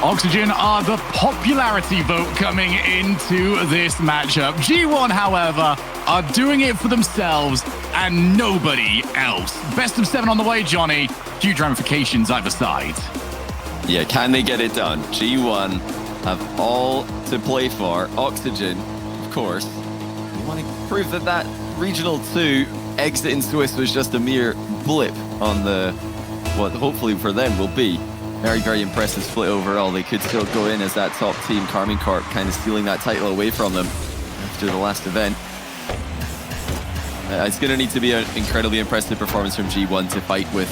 Oxygen are the popularity vote coming into this matchup. G1, however, are doing it for themselves and nobody else. Best of 7 on the way, Johnny. Huge ramifications either side. Yeah, can they get it done? G1 have all to play for. Oxygen, of course. We want to prove that that Regional 2 exit in Swiss was just a mere blip on the, what hopefully for them will be very, very impressive split overall. They could still go in as that top team. Karmine Corp kind of stealing that title away from them after the last event. It's going to need to be an incredibly impressive performance from G1 to fight with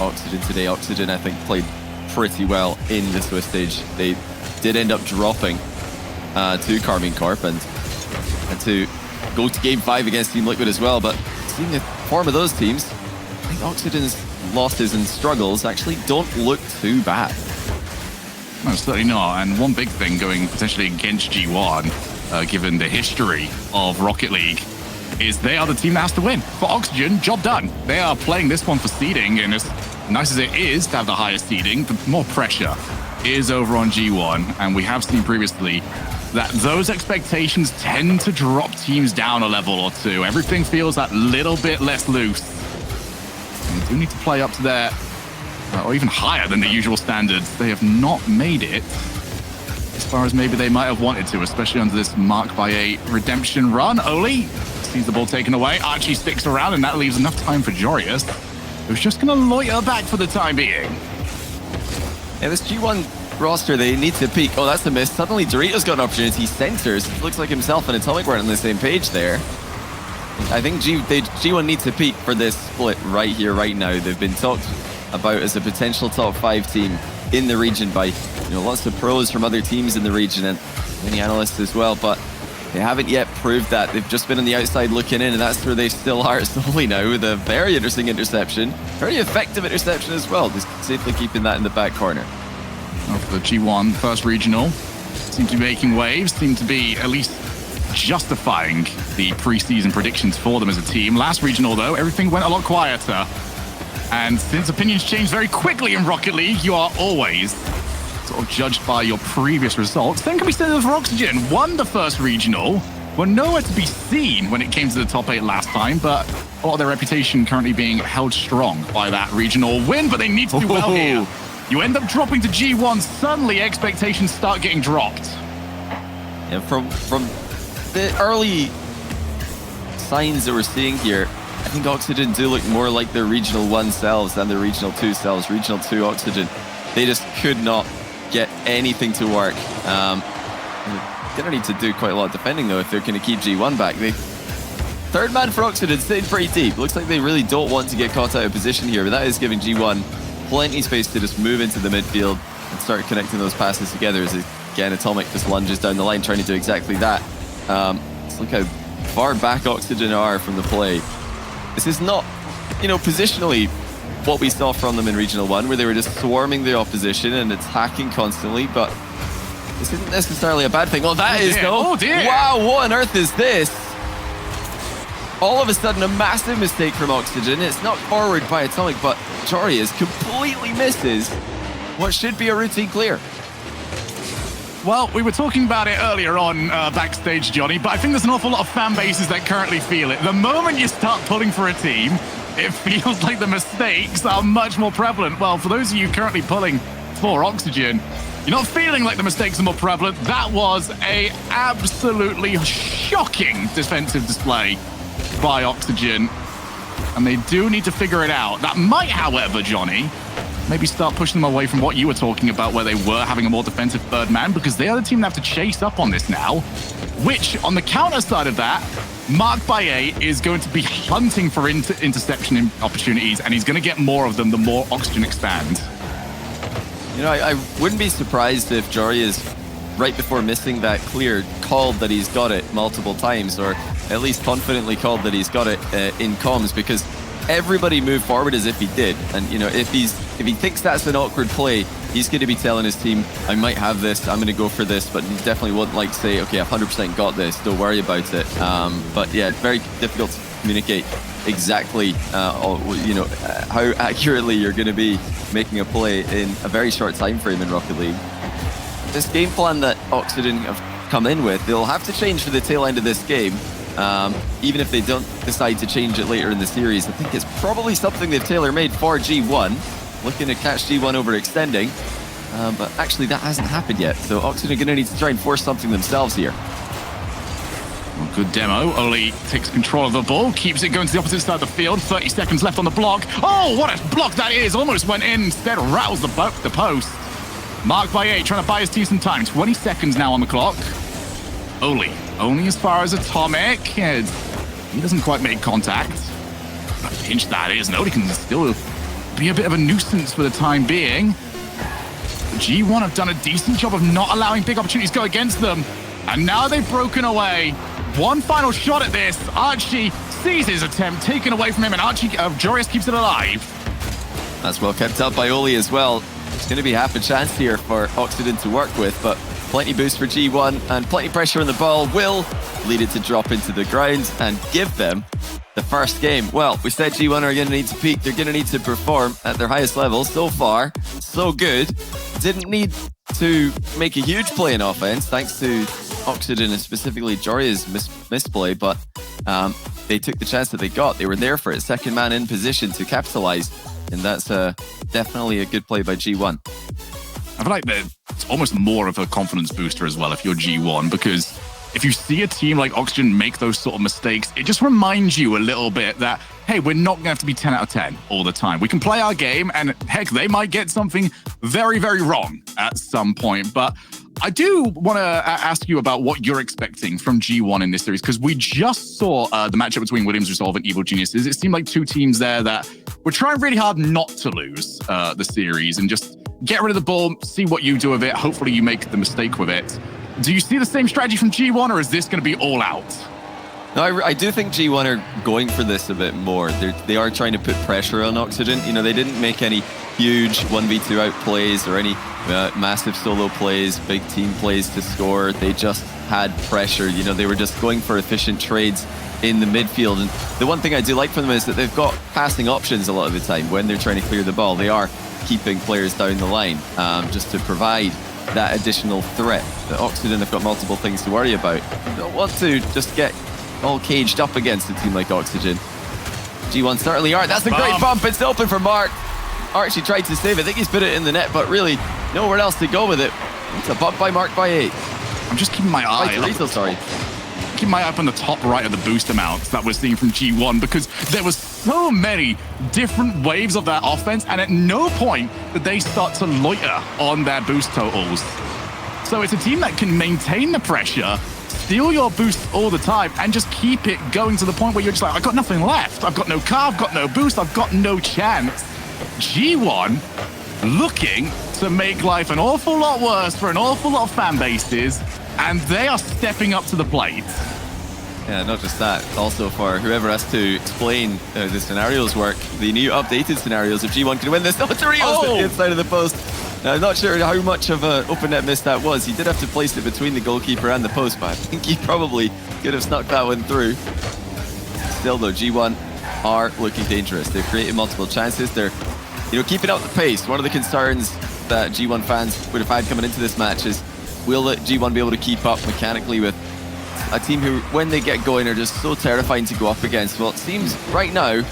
Oxygen today. Oxygen, I think, played pretty well in the Swiss stage. They did end up dropping to Karmine Corp and to go to Game 5 against Team Liquid as well. But seeing the form of those teams, I think Oxygen's losses and struggles actually don't look too bad. No, certainly not. And one big thing going potentially against G1, given the history of Rocket League, is they are the team that has to win. For Oxygen, job done. They are playing this one for seeding, and as nice as it is to have the highest seeding, the more pressure is over on G1. And we have seen previously that those expectations tend to drop teams down a level or two. Everything feels that little bit less loose. And they do need to play up to their, or even higher than the usual standards. They have not made it as far as maybe they might have wanted to, especially under this Mark by a redemption run. Oli sees the ball taken away. Archie sticks around, and that leaves enough time for Jorius, who's just going to loiter back for the time being. Yeah, this G1 roster, they need to peak. Oh, that's a miss. Suddenly, Dorito's got an opportunity. Centers. Looks like himself and Atomic weren't on the same page there. I think G1 needs to peak for this split right here, right now. They've been talked about as a potential top 5 team in the region by lots of pros from other teams in the region and many analysts as well, but they haven't yet proved that. They've just been on the outside looking in, and that's where they still are slowly now with a very interesting interception. Very effective interception as well, just safely keeping that in the back corner. Well, for the G1 first regional, seem to be making waves, seem to be at least justifying the preseason predictions for them as a team. Last regional, though, everything went a lot quieter. And since opinions change very quickly in Rocket League, you are always sort of judged by your previous results. Then can be said for Oxygen, won the first regional, were nowhere to be seen when it came to the top 8 last time, but a lot of their reputation currently being held strong by that regional win, but they need to do well here. You end up dropping to G1, suddenly expectations start getting dropped. Yeah, from the early signs that we're seeing here, I think Oxygen do look more like their Regional 1 selves than their Regional 2 selves. Regional 2 Oxygen, they just could not get anything to work. They're going to need to do quite a lot of defending, though, if they're going to keep G1 back. Third man for Oxygen staying pretty deep. Looks like they really don't want to get caught out of position here, but that is giving G1 plenty of space to just move into the midfield and start connecting those passes together as, again, Atomic just lunges down the line trying to do exactly that. Let's look how far back Oxygen are from the play. This is not, positionally what we saw from them in Regional 1, where they were just swarming the opposition and attacking constantly, but this isn't necessarily a bad thing. Oh, that is, though. Oh, dear. Wow, what on earth is this? All of a sudden, a massive mistake from Oxygen. It's not forward by Atomic, but Jorius completely misses what should be a routine clear. Well, we were talking about it earlier on backstage, Johnny, but I think there's an awful lot of fan bases that currently feel it. The moment you start pulling for a team, it feels like the mistakes are much more prevalent. Well, for those of you currently pulling for Oxygen, you're not feeling like the mistakes are more prevalent. That was a absolutely shocking defensive display by Oxygen, and they do need to figure it out. That might, however, Johnny, maybe start pushing them away from what you were talking about, where they were having a more defensive third man, because they are the team that have to chase up on this now, which, on the counter side of that, Mark Baye is going to be hunting for interception opportunities, and he's going to get more of them the more Oxygen expands. I wouldn't be surprised if Jorius, right before missing that clear, called that he's got it multiple times, or at least confidently called that he's got it in comms, because everybody moved forward as if he did. And if he thinks that's an awkward play, he's going to be telling his team, I might have this, I'm going to go for this, but he definitely wouldn't like say, okay, I've 100% got this, don't worry about it. But yeah, very difficult to communicate exactly how accurately you're going to be making a play in a very short time frame in Rocket League. this game plan that Oxygen have come in with, they'll have to change for the tail end of this game. Even if they don't decide to change it later in the series, I think it's probably something they've tailor-made for G1, looking to catch G1 overextending. But actually, that hasn't happened yet, so Oxygen are going to need to try and force something themselves here. Well, good demo. Oli takes control of the ball, keeps it going to the opposite side of the field. 30 seconds left on the block. Oh, what a block that is! Almost went in, instead rattles the post. Mark by 8, trying to buy his team some time. 20 seconds now on the clock. Oli, only as far as Atomic. And he doesn't quite make contact. A pinch that is. Oli can still be a bit of a nuisance for the time being. The G1 have done a decent job of not allowing big opportunities go against them. And now they've broken away. One final shot at this. Archie sees his attempt taken away from him, and Archie Joreous keeps it alive. That's well kept up by Oli as well. It's going to be half a chance here for Oxygen to work with, but plenty boost for G1 and plenty pressure on the ball will lead it to drop into the ground and give them the first game. Well, we said G1 are going to need to peak. They're going to need to perform at their highest level. So far, so good. Didn't need to make a huge play in offense, thanks to Oxygen and specifically Joria's misplay, but they took the chance that they got. They were there for it. Second man in position to capitalize, and that's definitely a good play by G1. I feel like it's almost more of a confidence booster as well if you're G1, because if you see a team like Oxygen make those sort of mistakes, it just reminds you a little bit that, hey, we're not going to have to be 10 out of 10 all the time. We can play our game, and heck, they might get something very, very wrong at some point. But I do want to ask you about what you're expecting from G1 in this series, because we just saw the matchup between Williams Resolve and Evil Geniuses. It seemed like two teams there that were trying really hard not to lose the series and just get rid of the ball, see what you do with it. Hopefully you make the mistake with it. Do you see the same strategy from G1, or is this going to be all out? No, I do think G1 are going for this a bit more. They are trying to put pressure on Oxygen. You know, they didn't make any huge 1v2 out plays or any massive solo plays, big team plays to score. They just had pressure. You know, they were just going for efficient trades in the midfield. And the one thing I do like from them is that they've got passing options a lot of the time when they're trying to clear the ball. They are keeping players down the line just to provide that additional threat. The Oxygen have got multiple things to worry about. They don't want to just get all caged up against a team like Oxygen. G1 certainly aren't. That's a great bump. It's open for Mark. Archie tried to save it. I think he's put it in the net, but really nowhere else to go with it. It's a bump by Mark by 8. I'm just keeping my eye keep my eye up on the top right of the boost amounts that we're seeing from G1, because there was so many different waves of their offense, and at no point did they start to loiter on their boost totals. So it's a team that can maintain the pressure, steal your boost all the time, and just keep it going to the point where you're just like, I've got nothing left. I've got no car, I've got no boost, I've got no chance. G1 looking to make life an awful lot worse for an awful lot of fan bases, and they are stepping up to the plate. Yeah, not just that. Also for whoever has to explain the scenarios work, the new updated scenarios if G1 can win this. No, Torio's at the inside of the post. Now, I'm not sure how much of an open net miss that was. He did have to place it between the goalkeeper and the post, but I think he probably could have snuck that one through. Still though, G1 are looking dangerous. They've created multiple chances. They're, you know, keeping up the pace. One of the concerns that G1 fans would have had coming into this match is, will G1 be able to keep up mechanically with a team who, when they get going, are just so terrifying to go up against? Well, it seems right now,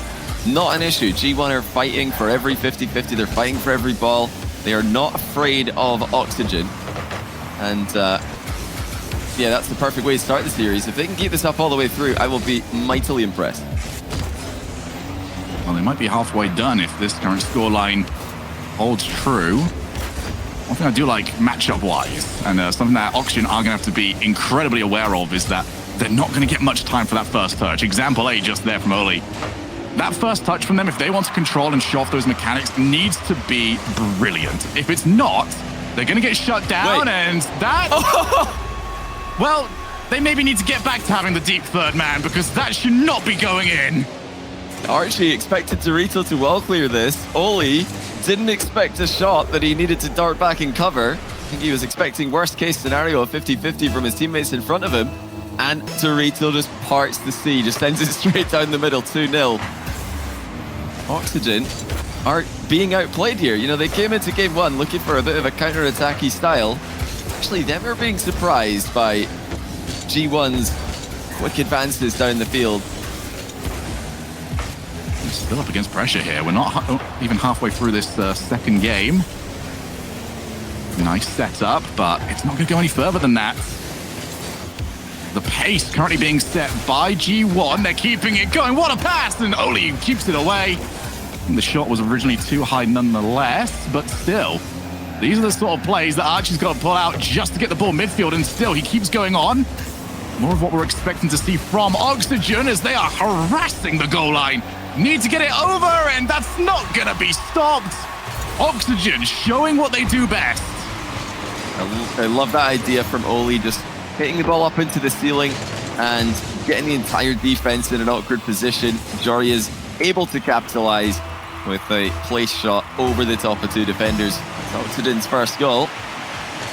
not an issue. G1 are fighting for every 50-50. They're fighting for every ball. They are not afraid of Oxygen. And yeah, that's the perfect way to start the series. If they can keep this up all the way through, I will be mightily impressed. Well, they might be halfway done if this current scoreline holds true. One thing I do like matchup-wise, and something that Oxygen are going to have to be incredibly aware of, is that they're not going to get much time for that first touch. Example A just there from Oli. That first touch from them, if they want to control and show off those mechanics, needs to be brilliant. If it's not, they're going to get shut down, and that... Well, they maybe need to get back to having the deep third man, because that should not be going in. Archie expected Dorito to well clear this. Oli didn't expect a shot that he needed to dart back and cover. I think he was expecting worst case scenario of 50-50 from his teammates in front of him. And Dorito just parts the sea, just sends it straight down the middle, 2-0. Oxygen are being outplayed here. You know, they came into game one looking for a bit of a counter-attacky style. actually never being surprised by G1's quick advances down the field. Still up against pressure here. We're not even halfway through this second game. Nice setup, but it's not going to go any further than that. The pace currently being set by G1. They're keeping it going. What a pass! And Oli keeps it away. And the shot was originally too high nonetheless, but still. These are the sort of plays that Archie's got to pull out just to get the ball midfield, and still he keeps going on. More of what we're expecting to see from Oxygen as they are harassing the goal line. Need to get it over, and that's not going to be stopped. Oxygen showing what they do best. I love that idea from Oli, just hitting the ball up into the ceiling and getting the entire defense in an awkward position. Jory is able to capitalize with a place shot over the top of two defenders. Oxygen's first goal.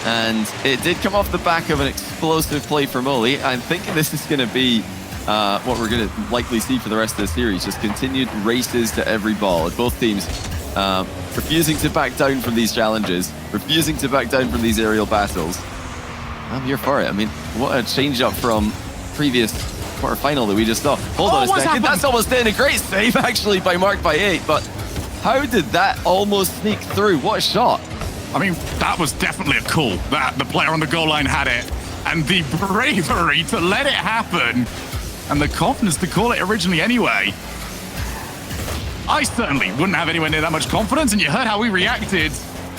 And it did come off the back of an explosive play from Oli. I'm thinking this is going to be what we're going to likely see for the rest of the series. Just continued races to every ball. Both teams refusing to back down from these challenges, refusing to back down from these aerial battles. I'm here for it. I mean, what a change up from previous quarterfinal that we just saw. Hold on a second. Happened? That's almost in. A great save actually by Mark by 8, but how did that almost sneak through? What a shot. I mean, that was definitely a call that the player on the goal line had it. And the bravery to let it happen and the confidence to call it originally anyway. I certainly wouldn't have anywhere near that much confidence, and you heard how we reacted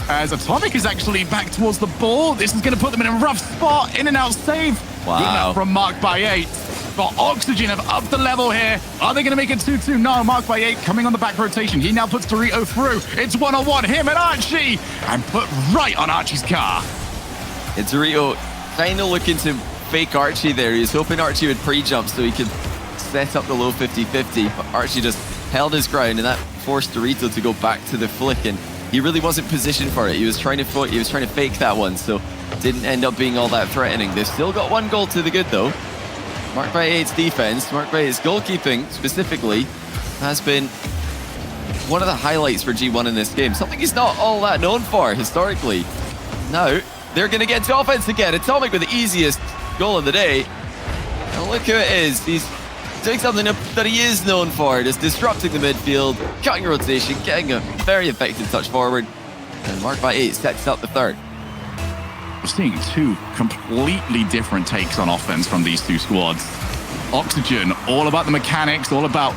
as Atomic is actually back towards the ball. This is going to put them in a rough spot. In and out save. Wow. Good enough from Mark by 8. But Oxygen have upped the level here. Are they going to make it 2-2? No, Mark by 8 coming on the back rotation. He now puts Dorito through. It's one-on-one, him and Archie. And put right on Archie's car. It's Dorito kind of looking to fake Archie there. He was hoping Archie would pre-jump so he could set up the low 50-50. But Archie just held his ground, and that forced Dorito to go back to the flick. And he really wasn't positioned for it. He was trying to fake that one, so didn't end up being all that threatening. They've still got one goal to the good though. Mark by 8's defense, Mark by 8's goalkeeping specifically, has been one of the highlights for G1 in this game. Something he's not all that known for historically. Now, they're going to get to offense again. Atomic with the easiest goal of the day. And look who it is. He's doing something that he is known for, just disrupting the midfield, cutting rotation, getting a very effective touch forward. And Mark by 8 sets up the third. We're seeing two completely different takes on offense from these two squads. Oxygen, all about the mechanics, all about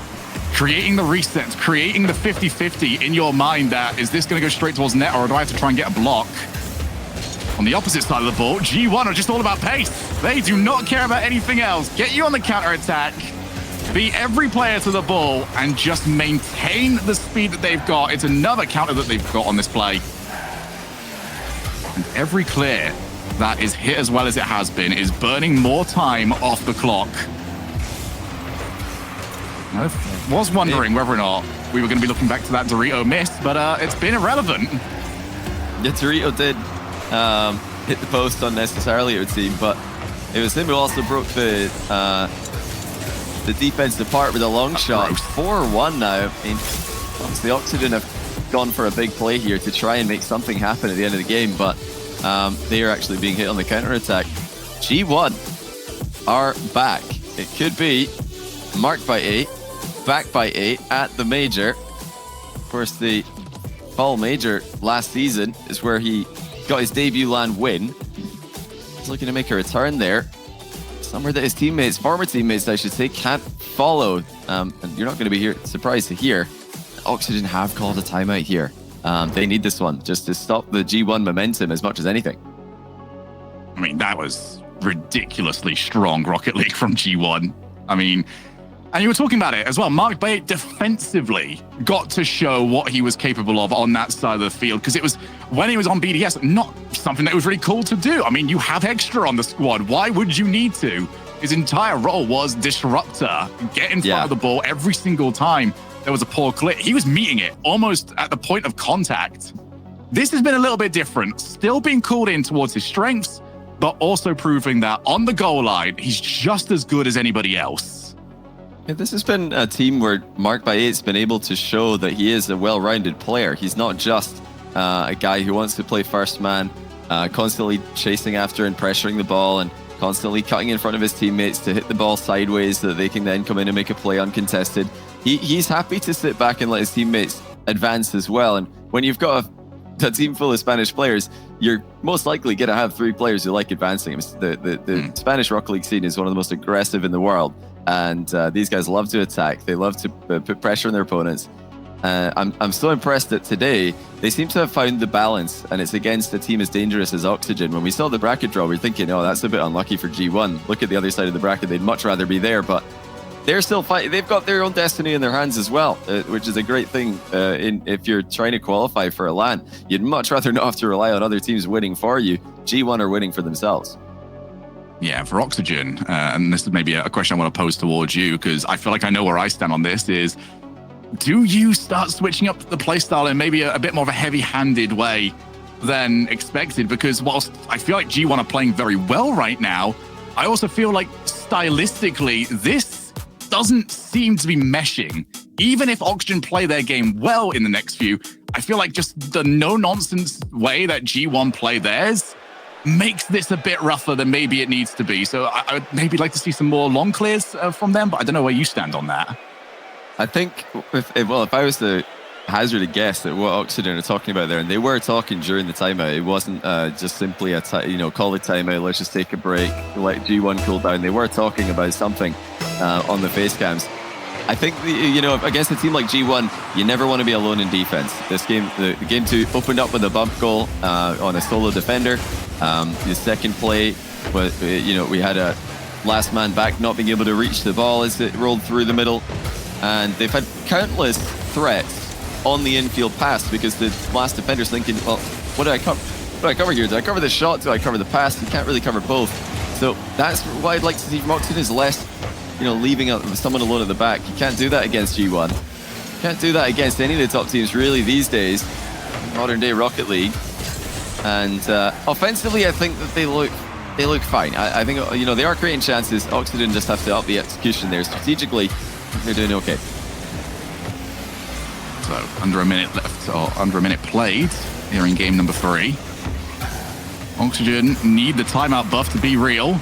creating the resets, creating the 50-50 in your mind that, is this going to go straight towards net or do I have to try and get a block? On the opposite side of the ball, G1 are just all about pace. They do not care about anything else. Get you on the counter-attack, beat every player to the ball, and just maintain the speed that they've got. It's another counter that they've got on this play. And every clear that is hit as well as it has been is burning more time off the clock. I was wondering whether or not we were going to be looking back to that Dorito miss, but it's been irrelevant. Yeah, Dorito did hit the post unnecessarily, it would seem, but it was him who also broke the defense apart with a long shot. 4-1 now. I mean, obviously Oxygen have gone for a big play here to try and make something happen at the end of the game, but they are actually being hit on the counter-attack. G1 are back. It could be Mark by 8, back by 8 at the major. Of course, the Fall Major last season is where he got his debut LAN win. He's looking to make a return there. Somewhere that his teammates, former teammates I should say, can't follow. And you're not going to be surprised to hear Oxygen have called a timeout here. They need this one just to stop the G1 momentum as much as anything. I mean, that was ridiculously strong Rocket League from G1. I mean, and you were talking about it as well. Mark by 8 defensively got to show what he was capable of on that side of the field, because it was, when he was on BDS, not something that was really cool to do. I mean, you have extra on the squad. Why would you need to? His entire role was disruptor, get in front of the ball every single time there was a poor clip. He was meeting it almost at the point of contact. This has been a little bit different, still being called in towards his strengths, but also proving that on the goal line, he's just as good as anybody else. Yeah, this has been a team where Mark by 8's been able to show that he is a well-rounded player. He's not just a guy who wants to play first man constantly chasing after and pressuring the ball and constantly cutting in front of his teammates to hit the ball sideways so that they can then come in and make a play uncontested. He's happy to sit back and let his teammates advance as well. And when you've got a team full of Spanish players, you're most likely going to have 3 players who like advancing. The Spanish Rocket League scene is one of the most aggressive in the world. And these guys love to attack. They love to put pressure on their opponents. I'm so impressed that today they seem to have found the balance, and it's against a team as dangerous as Oxygen. When we saw the bracket draw, we were thinking, oh, that's a bit unlucky for G1. Look at the other side of the bracket. They'd much rather be there, but they're still fighting. They've got their own destiny in their hands as well, which is a great thing if you're trying to qualify for a LAN. You'd much rather not have to rely on other teams winning for you. G1 are winning for themselves. Yeah, for Oxygen, and this is maybe a question I want to pose towards you, because I feel like I know where I stand on this, is do you start switching up the playstyle in maybe a bit more of a heavy-handed way than expected? Because whilst I feel like G1 are playing very well right now, I also feel like stylistically, this doesn't seem to be meshing. Even if Oxygen play their game well in the next few, I feel like just the no-nonsense way that G1 play theirs makes this a bit rougher than maybe it needs to be. So I would maybe like to see some more long clears from them, but I don't know where you stand on that. I think, if I was to hazard a guess at what Oxygen are talking about there, and they were talking during the timeout, it wasn't just simply call a timeout, let's just take a break, let G1 cool down. They were talking about something on the face cams. I think, against a team like G1, you never want to be alone in defense. This game, the game 2 opened up with a bump goal on a solo defender. The second play, we had a last man back not being able to reach the ball as it rolled through the middle. And they've had countless threats on the infield pass because the last defender's thinking, well, what do I cover here? Do I cover the shot? Do I cover the pass? You can't really cover both. So that's what I'd like to see from Oxygen, is less, leaving someone alone at the back. You can't do that against G1. You can't do that against any of the top teams really these days, modern day Rocket League. And offensively, I think that they look fine. I think they are creating chances. Oxygen just have to up the execution there. Strategically, they're doing okay. So under a minute left, or under a minute played here in game number 3. Oxygen need the timeout buff to be real.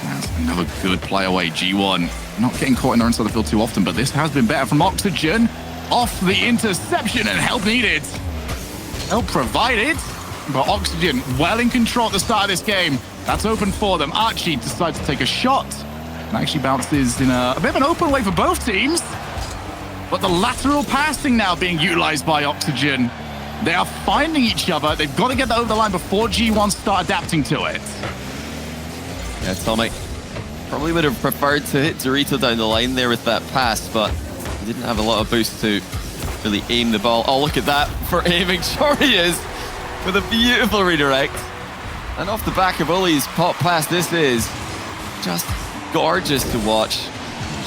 That's another good play away. G1 not getting caught in their own side of the field too often, but this has been better from Oxygen. Off the interception, and help needed. Help provided, but Oxygen well in control at the start of this game. That's open for them. Archie decides to take a shot and actually bounces in a bit of an open way for both teams. But the lateral passing now being utilized by Oxygen. They are finding each other. They've got to get that over the line before G1 start adapting to it. Yeah, Tomek probably would have preferred to hit Dorito down the line there with that pass, but he didn't have a lot of boost to really aim the ball. Oh, look at that for aiming. Sure he is, with a beautiful redirect. And off the back of Uli's pop pass, this is just gorgeous to watch.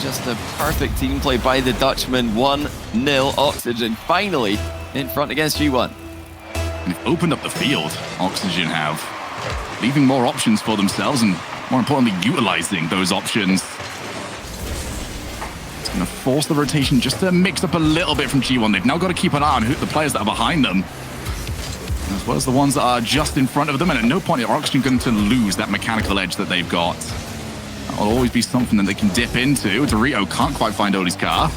Just a perfect team play by the Dutchman. 1-0 Oxygen finally in front against G1. And they've opened up the field, Oxygen have, leaving more options for themselves and more importantly, utilizing those options. It's going to force the rotation just to mix up a little bit from G1. They've now got to keep an eye on the players that are behind them, as well as the ones that are just in front of them, and at no point are Oxygen going to lose that mechanical edge that they've got. That'll always be something that they can dip into. Dorito can't quite find Oli's car.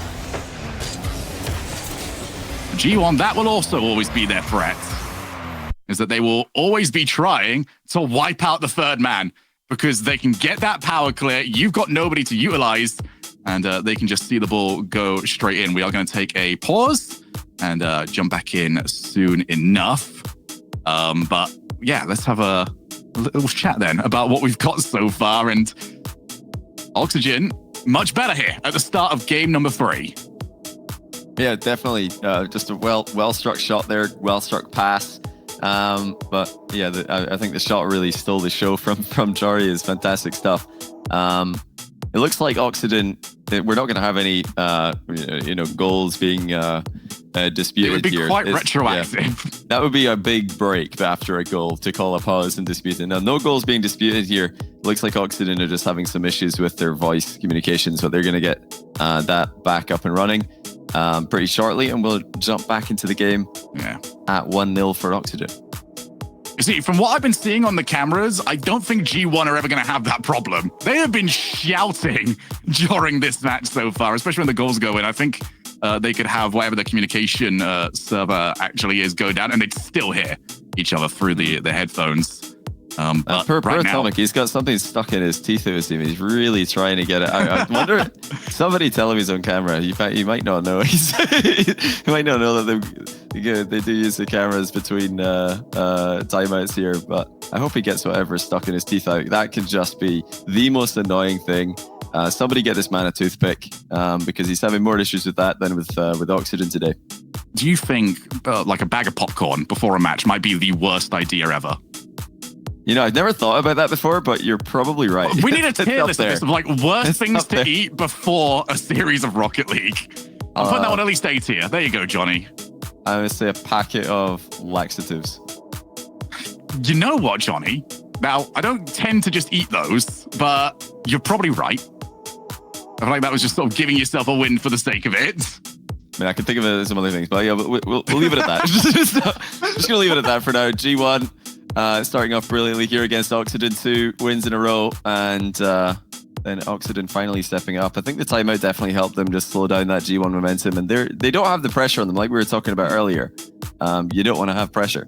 G1, that will also always be their threat, is that they will always be trying to wipe out the third man, because they can get that power clear. You've got nobody to utilize, and they can just see the ball go straight in. We are going to take a pause and jump back in soon enough. But yeah, let's have a little chat then about what we've got so far. And Oxygen, much better here at the start of game number 3. Yeah, definitely. Just a well-struck shot there, well-struck pass. But yeah, I think the shot really stole the show from Jory. Is fantastic stuff. It looks like Oxygen, we're not going to have any goals being disputed. It would be here. quite retroactive. Yeah, that would be a big break after a goal to call a pause and dispute it. Now, no goals being disputed here. It looks like Oxygen are just having some issues with their voice communications, but they're going to get that back up and running. pretty shortly, and we'll jump back into the game at 1-0 for Oxygen. You see, from what I've been seeing on the cameras, I don't think G1 are ever going to have that problem. They have been shouting during this match so far, especially when the goals go in. I think they could have whatever the communication server actually is go down, and they'd still hear each other through the headphones. But per right now, Atomic, he's got something stuck in his teeth, it would seem. He's really trying to get it out. I wonder, somebody tell him he's on camera. You might not know. You might not know that they do use the cameras between timeouts here, but I hope he gets whatever is stuck in his teeth out. That could just be the most annoying thing. Somebody get this man a toothpick, because he's having more issues with that than with Oxygen today. Do you think like a bag of popcorn before a match might be the worst idea ever? You know, I've never thought about that before, but you're probably right. We need a tier list of like worst things to eat before a series of Rocket League. I'll put that one at least A tier. There you go, Johnny. I would say a packet of laxatives. You know what, Johnny? Now, I don't tend to just eat those, but you're probably right. I feel like that was just sort of giving yourself a win for the sake of it. I mean, I can think of some other things, but yeah, we'll leave it at that. Just going to leave it at that for now. G1 starting off brilliantly here against Oxygen, 2 wins in a row, and then Oxygen finally stepping up. I think the timeout definitely helped them just slow down that G1 momentum, and they don't have the pressure on them like we were talking about earlier. You don't want to have pressure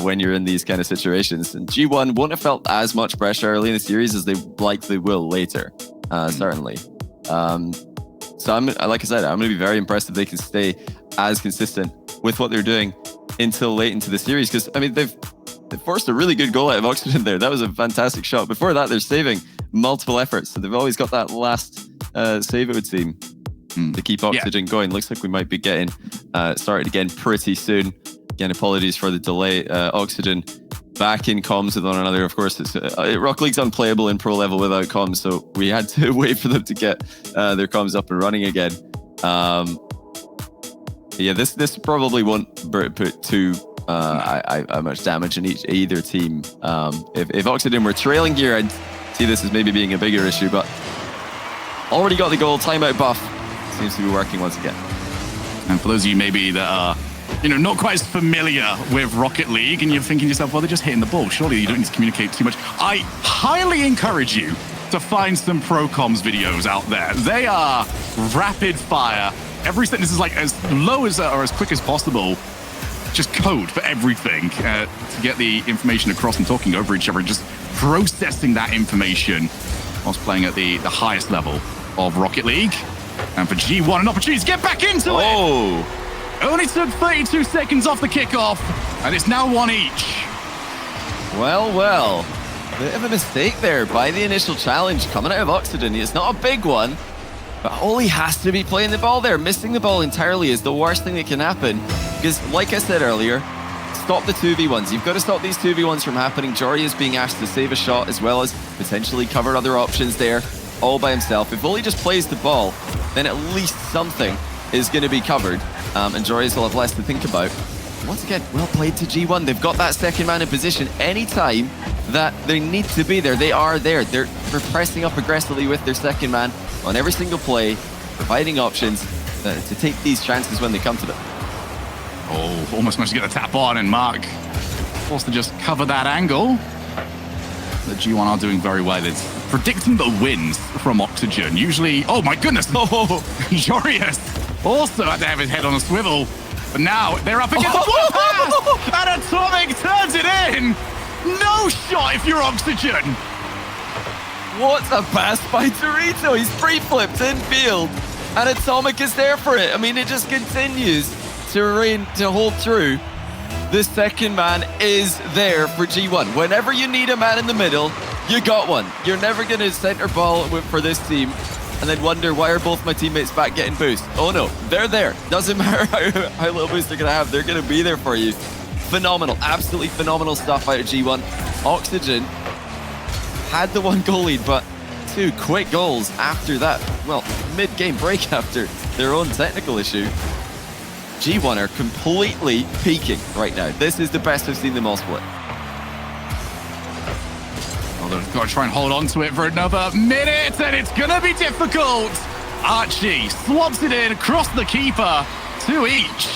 when you're in these kind of situations, and G1 won't have felt as much pressure early in the series as they likely will later, certainly. So like I said, I'm going to be very impressed if they can stay as consistent with what they're doing until late into the series, because I mean they've forced a really good goal out of Oxygen there. That was a fantastic shot. Before that, they're saving multiple efforts, so they've always got that last save, it would seem, to keep Oxygen going. Looks like we might be getting started again pretty soon. Again, apologies for the delay. Oxygen back in comms with one another. Of course, it's Rocket League's unplayable in pro level without comms, so we had to wait for them to get their comms up and running again. Yeah, this probably won't put too much damage in either team. If Oxygen were trailing here, I'd see this as maybe being a bigger issue, but already got the goal. Timeout buff seems to be working once again. And for those of you maybe that are not quite as familiar with Rocket League, and you're thinking to yourself, well, they're just hitting the ball. Surely you don't need to communicate too much. I highly encourage you to find some pro comms videos out there. They are rapid fire. Every sentence is like as low as or as quick as possible. Just code for everything to get the information across and talking over each other and just processing that information whilst playing at the highest level of Rocket League. And for G1, an opportunity to get back into it. Only took 32 seconds off the kickoff, and it's now 1 each. Well. Bit of a mistake there by the initial challenge coming out of Oxygen. It's not a big one, but Oli has to be playing the ball there. Missing the ball entirely is the worst thing that can happen, because like I said earlier, stop the 2v1s. You've got to stop these 2v1s from happening. Jory is being asked to save a shot as well as potentially cover other options there all by himself. If Oli just plays the ball, then at least something is going to be covered, and Joris will have less to think about. Once again, well played to G1. They've got that second man in position anytime that they need to be there. They are there. They're pressing up aggressively with their second man on every single play, providing options to take these chances when they come to them. Oh, almost managed to get the tap on, and Mark forced to just cover that angle. The G1 are doing very well. It's predicting the wins from Oxygen. Usually, oh my goodness, Jorius also had to have his head on a swivel. But now they're up against one pass, and Atomic turns it in. No shot if you're Oxygen. What a pass by Dorito. He's free-flipped in field, and Atomic is there for it. I mean, it just continues to hold through. The second man is there for G1. Whenever you need a man in the middle, you got one. You're never going to center ball for this team and then wonder, why are both my teammates back getting boost? Oh no, they're there. Doesn't matter how little boost they're going to have. They're going to be there for you. Phenomenal, absolutely phenomenal stuff out of G1. Oxygen had the 1 goal lead, but 2 quick goals after that, well, mid-game break after their own technical issue. G1 are completely peaking right now. This is the best I've seen them all split. Well, they've got to try and hold on to it for another minute, and it's going to be difficult Archie swats it in across the keeper, 2 each.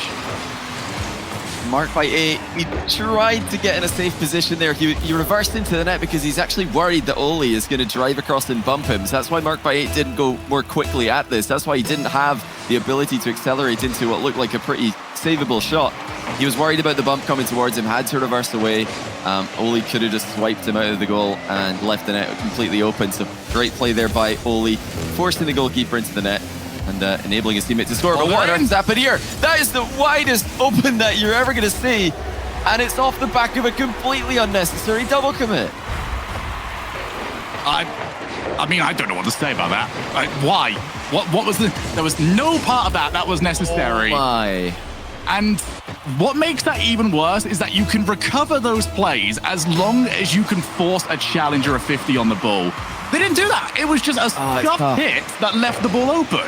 Marked by 8. He tried to get in a safe position there. He reversed into the net because he's actually worried that Oli is going to drive across and bump him. So that's why Marked by 8 didn't go more quickly at this. That's why he didn't have the ability to accelerate into what looked like a pretty savable shot. He was worried about the bump coming towards him, had to reverse away. Oli could have just swiped him out of the goal and left the net completely open. So great play there by Oli, forcing the goalkeeper into the net and enabling his teammate to score. But what on earth happened here? That is the widest open net you're ever going to see. And it's off the back of a completely unnecessary double commit. I mean, I don't know what to say about that. Why? What was the... There was no part of that was necessary. Oh my. And what makes that even worse is that you can recover those plays as long as you can force a challenger a 50 on the ball. They didn't do that. It was just a scuffed hit that left the ball open.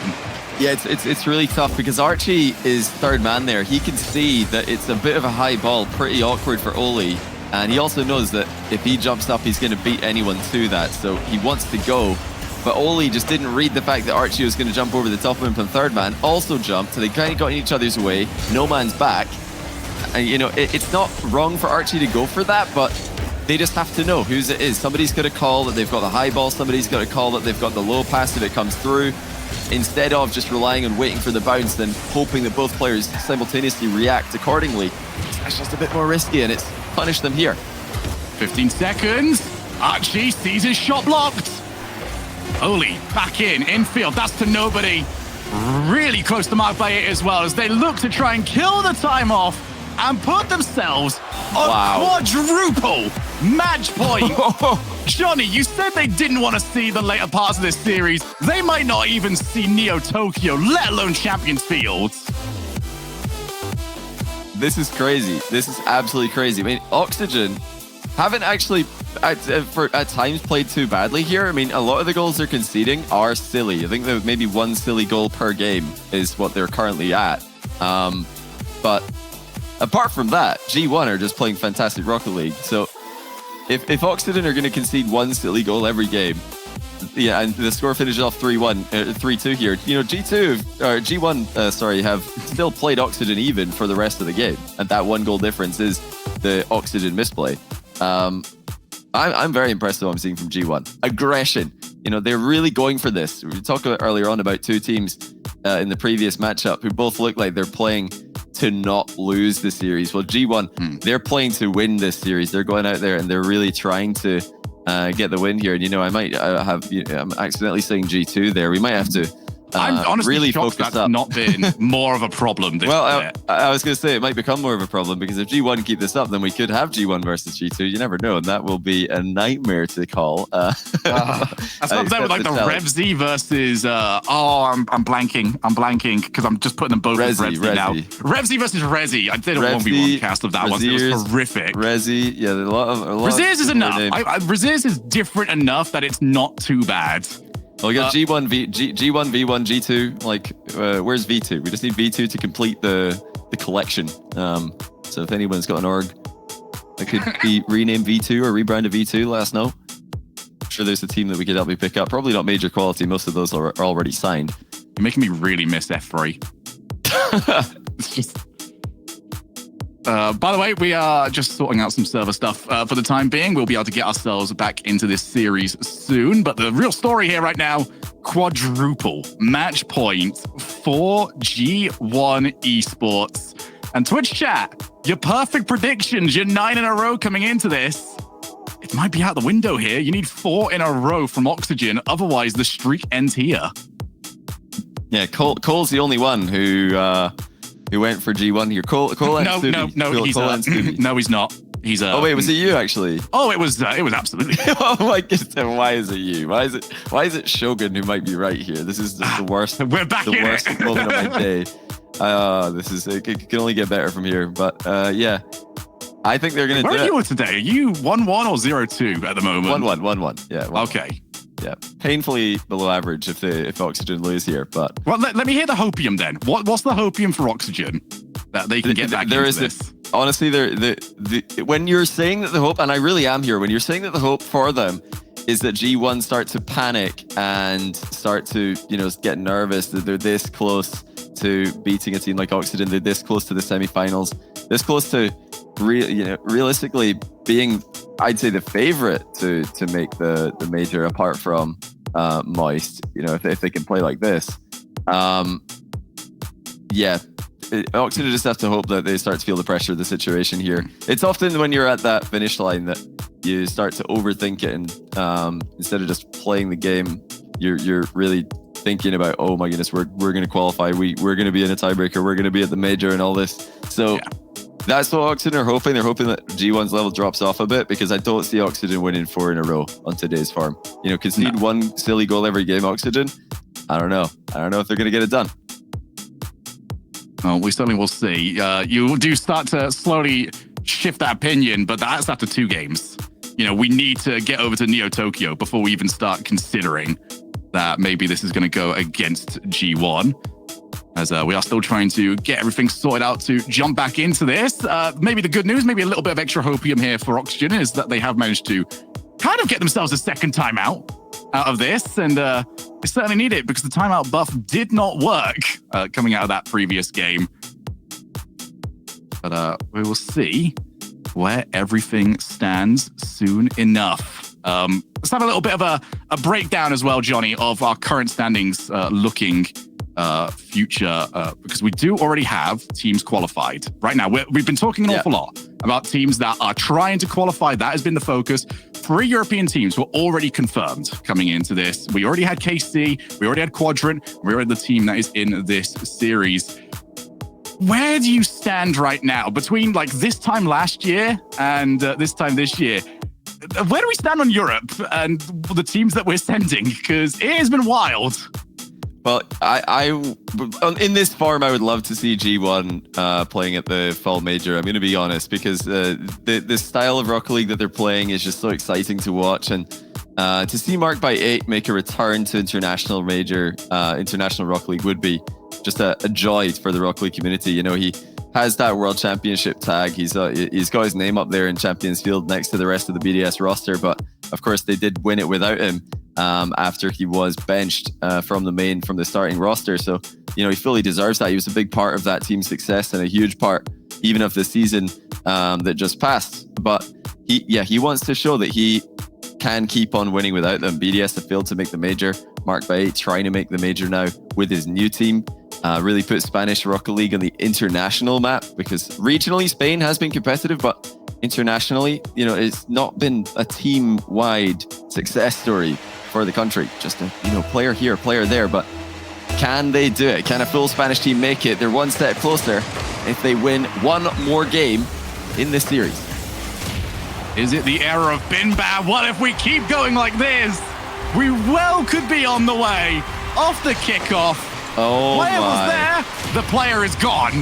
Yeah, it's really tough because Archie is third man there. He can see that it's a bit of a high ball, pretty awkward for Oli. And he also knows that if he jumps up, he's going to beat anyone to that. So he wants to go. But Oli just didn't read the fact that Archie was going to jump over the top of him from third man. Also jumped, so they kind of got in each other's way. No man's back. And, you know, it's not wrong for Archie to go for that, but they just have to know whose it is. Somebody's got to call that they've got the high ball. Somebody's got to call that they've got the low pass if it comes through. Instead of just relying on waiting for the bounce and hoping that both players simultaneously react accordingly. That's just a bit more risky, and it's punished them here. 15 seconds. Archie sees his shot blocked. Oli back infield. That's to nobody. Really close to mark by 8 as well as they look to try and kill the time off and put themselves on quadruple match point. Johnny, you said they didn't want to see the later parts of this series. They might not even see Neo Tokyo, let alone Champions Fields. This is crazy. This is absolutely crazy. I mean, Oxygen haven't actually at times played too badly here. I mean, a lot of the goals they're conceding are silly. I think that maybe one silly goal per game is what they're currently at. But apart from that, G1 are just playing fantastic Rocket League. So if Oxygen are going to concede one silly goal every game, yeah, and the score finishes off 3-2 here. You know, G1 have still played Oxygen even for the rest of the game, and that one goal difference is the Oxygen misplay. I'm very impressed with what I'm seeing from G1. Aggression. You know, they're really going for this. We talked earlier on about two teams in the previous matchup who both look like they're playing to not lose the series. Well, G1, they're playing to win this series. They're going out there and they're really trying to get the win here. And, you know, I might I'm accidentally saying G2 there. We might have to I'm honestly really shocked focus that's up. not been more of a problem. Well, I was going to say it might become more of a problem because if G1 keep this up, then we could have G1 versus G2. You never know, and that will be a nightmare to call. That's not that with like the Revzy versus. I'm blanking because I'm just putting them both as Revzy now. Revzy versus Rezi. I did a 1v1 cast of that one. It was horrific. Rezi, yeah, a lot of Reziz is enough. Reziz is different enough that it's not too bad. Well, we got G1, V1, G2. Like, where's V2? We just need V2 to complete the collection. So if anyone's got an org that could be renamed V2 or rebranded V2, let us know. I'm sure there's a team that we could help you pick up. Probably not major quality. Most of those are already signed. You're making me really miss F3. It's just... by the way, we are just sorting out some server stuff for the time being. We'll be able to get ourselves back into this series soon. But the real story here right now, quadruple match points for G1 Esports. And Twitch chat, your perfect predictions, your 9 in a row coming into this. It might be out the window here. You need 4 in a row from Oxygen. Otherwise, the streak ends here. Yeah, Cole's the only one who went for G1 here. Cole no, he's not. He's oh wait, was it you actually? Oh, it was absolutely. Oh my goodness, why is it you? Why is it Shogun who might be right here? This is just the worst. We're back in worst moment of my day. It can only get better from here. But yeah, I think they're gonna. Where are you today? Are you 1-1 or 0-2 at the moment? 1-1. Yeah. 1-1. Okay. Yeah, painfully below average if Oxygen lose here, but well, let me hear the hopium then. What's the hopium for Oxygen that they can get back into this? Honestly, when you're saying that the hope, and I really am here, when you're saying that the hope for them is that G1 start to panic and start to, get nervous that they're this close to beating a team like Oxygen. They're this close to the semifinals, this close to realistically being, I'd say, the favorite to make the major, apart from Moist, if they can play like this. Oxygen just have to hope that they start to feel the pressure of the situation here. It's often when you're at that finish line that you start to overthink it, and instead of just playing the game, you're really thinking about, oh my goodness, we're going to qualify, we're going to be in a tiebreaker, we're going to be at the major and all this. So that's what Oxygen are hoping. They're hoping that G1's level drops off a bit, because I don't see Oxygen winning 4 in a row on today's farm. Concede one silly goal every game, Oxygen. I don't know if they're going to get it done. Well, we certainly will see. You do start to slowly shift that opinion, but that's after 2 games. We need to get over to Neo Tokyo before we even start considering that maybe this is going to go against G1, as we are still trying to get everything sorted out to jump back into this. Maybe the good news, maybe a little bit of extra hopium here for Oxygen, is that they have managed to kind of get themselves a second timeout out of this, and they certainly need it, because the timeout buff did not work coming out of that previous game. But we will see where everything stands soon enough. Let's have a little bit of a breakdown as well, Johnny, of our current standings looking future, because we do already have teams qualified. Right now, we've been talking an awful lot about teams that are trying to qualify. That has been the focus. 3 European teams were already confirmed coming into this. We already had KC, we already had Quadrant, we already had the team that is in this series. Where do you stand right now between this time last year and this time this year? Where do we stand on Europe and the teams that we're sending? Because it has been wild. Well, I in this form, I would love to see G1 playing at the Fall Major. I'm going to be honest, because the style of Rocket League that they're playing is just so exciting to watch, and to see Mark by 8 make a return to international major, international Rocket League would be just a joy for the Rocket League community. He has that World Championship tag. He's got his name up there in Champions Field next to the rest of the BDS roster, but of course they did win it without him. After he was benched from the starting roster. So, he fully deserves that. He was a big part of that team's success, and a huge part even of the season that just passed. But he wants to show that he can keep on winning without them. BDS have failed to make the major. Mark by 8 trying to make the major now with his new team. Really put Spanish Rocket League on the international map, because regionally Spain has been competitive, but internationally, it's not been a team-wide success story for the country. Just a player here, player there. But can they do it? Can a full Spanish team make it? They're one step closer if they win one more game in this series. Is it the era of bin bad? What if we keep going like this? We well could be on the way. Off the kickoff. Oh, player was there. The player is gone.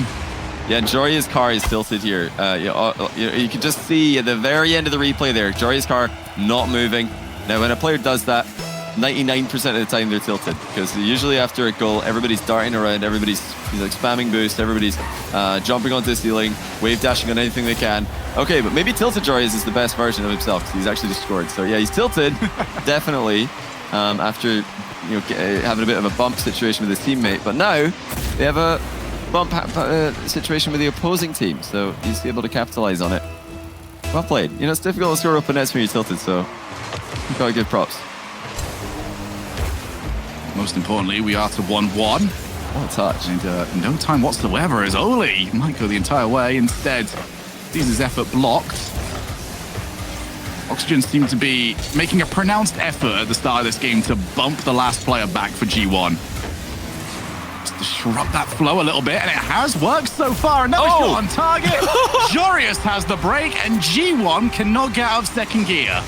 Yeah, Joria's car is tilted here. You can just see at the very end of the replay there, Joria's car not moving. Now, when a player does that, 99% of the time they're tilted, because usually after a goal, everybody's darting around, everybody's spamming boost, everybody's jumping onto the ceiling, wave dashing on anything they can. Okay, but maybe tilted Joria's is the best version of himself, because he's actually just scored. So yeah, he's tilted, definitely, after having a bit of a bump situation with his teammate. But now they have a bump situation with the opposing team, so he's able to capitalize on it. Well played. It's difficult to score open nets when you're tilted, so you've got to give props. Most importantly, we are to 1-1. What a touch. And no time whatsoever, as Oli might go the entire way. Instead, sees his effort blocked. Oxygen seem to be making a pronounced effort at the start of this game to bump the last player back for G1. Just disrupt that flow a little bit, and it has worked so far. Another shot on target. Jorius has the break, and G1 cannot get out of second gear.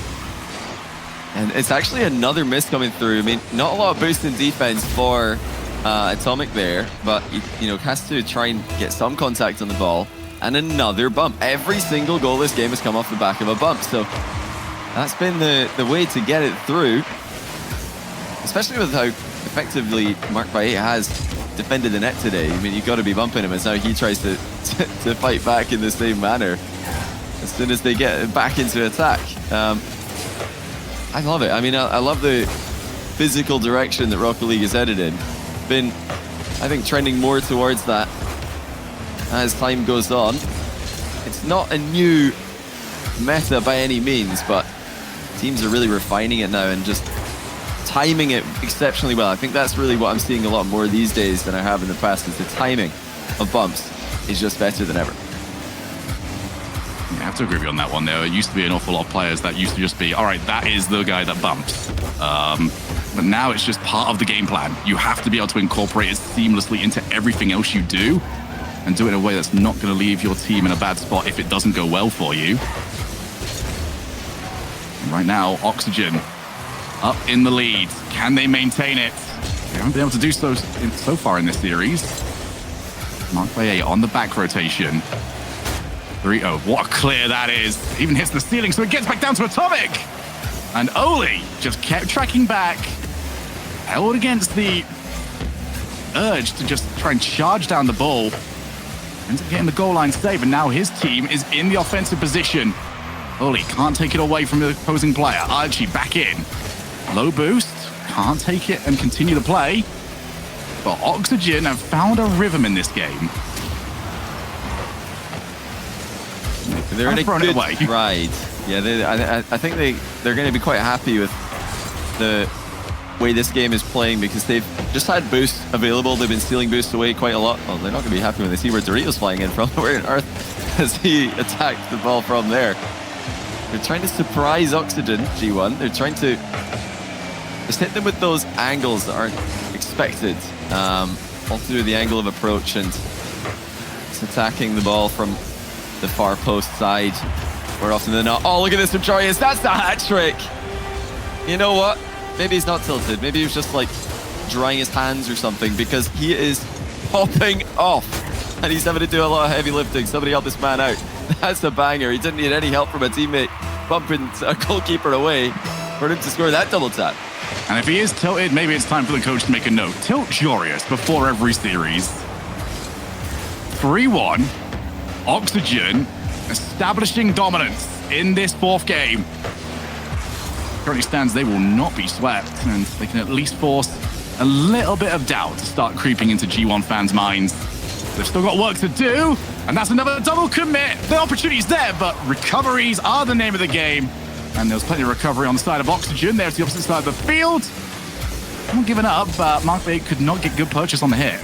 And it's actually another miss coming through. I mean, not a lot of boost in defense for Atomic there, but he has to try and get some contact on the ball. And another bump. Every single goal this game has come off the back of a bump. So that's been the way to get it through, especially with how effectively Mark by 8 has defended the net today. I mean, you've got to be bumping him as now he tries to fight back in the same manner as soon as they get back into attack. I love it. I mean, I love the physical direction that Rocket League is headed in. Been, I think, trending more towards that as time goes on. It's not a new meta by any means, but teams are really refining it now and just timing it exceptionally well. I think that's really what I'm seeing a lot more these days than I have in the past, is the timing of bumps is just better than ever. I have to agree with you on that one. There used to be an awful lot of players that used to just be, all right, that is the guy that bumps. But now it's just part of the game plan. You have to be able to incorporate it seamlessly into everything else you do and do it in a way that's not going to leave your team in a bad spot if it doesn't go well for you. And right now, Oxygen up in the lead. Can they maintain it? They haven't been able to do so far in this series. Mark Baye on the back rotation. 3-0. What a clear that is. Even hits the ceiling, so it gets back down to Atomic. And Oli just kept tracking back, held against the urge to just try and charge down the ball. Ends up getting the goal line save, and now his team is in the offensive position. Oli can't take it away from the opposing player. Archie back in. Low boost. Can't take it and continue the play. But Oxygen have found a rhythm in this game. They're in a good ride. Yeah, I think they're going to be quite happy with the way this game is playing, because they've just had boosts available. They've been stealing boosts away quite a lot. Well, they're not going to be happy when they see where Doritos flying in from. Where on earth has he attacked the ball from there? They're trying to surprise Oxygen, G1. They're trying to just hit them with those angles that aren't expected. All to do with the angle of approach, and it's attacking the ball from the far post side more often than not. Oh, look at this from Chorius. That's the hat trick. You know what? Maybe he's not tilted. Maybe he was just like drying his hands or something, because he is popping off and he's having to do a lot of heavy lifting. Somebody help this man out. That's a banger. He didn't need any help from a teammate bumping a goalkeeper away for him to score that double tap. And if he is tilted, maybe it's time for the coach to make a note. Tilt Jorius before every series. 3-1. Oxygen establishing dominance in this fourth game. Currently stands, they will not be swept, and they can at least force a little bit of doubt to start creeping into G1 fans' minds. They've still got work to do, and that's another double commit. The opportunity's there, but recoveries are the name of the game. And there was plenty of recovery on the side of Oxygen. There to the opposite side of the field. Not giving up, but Mark Baye could not get good purchase on the hit.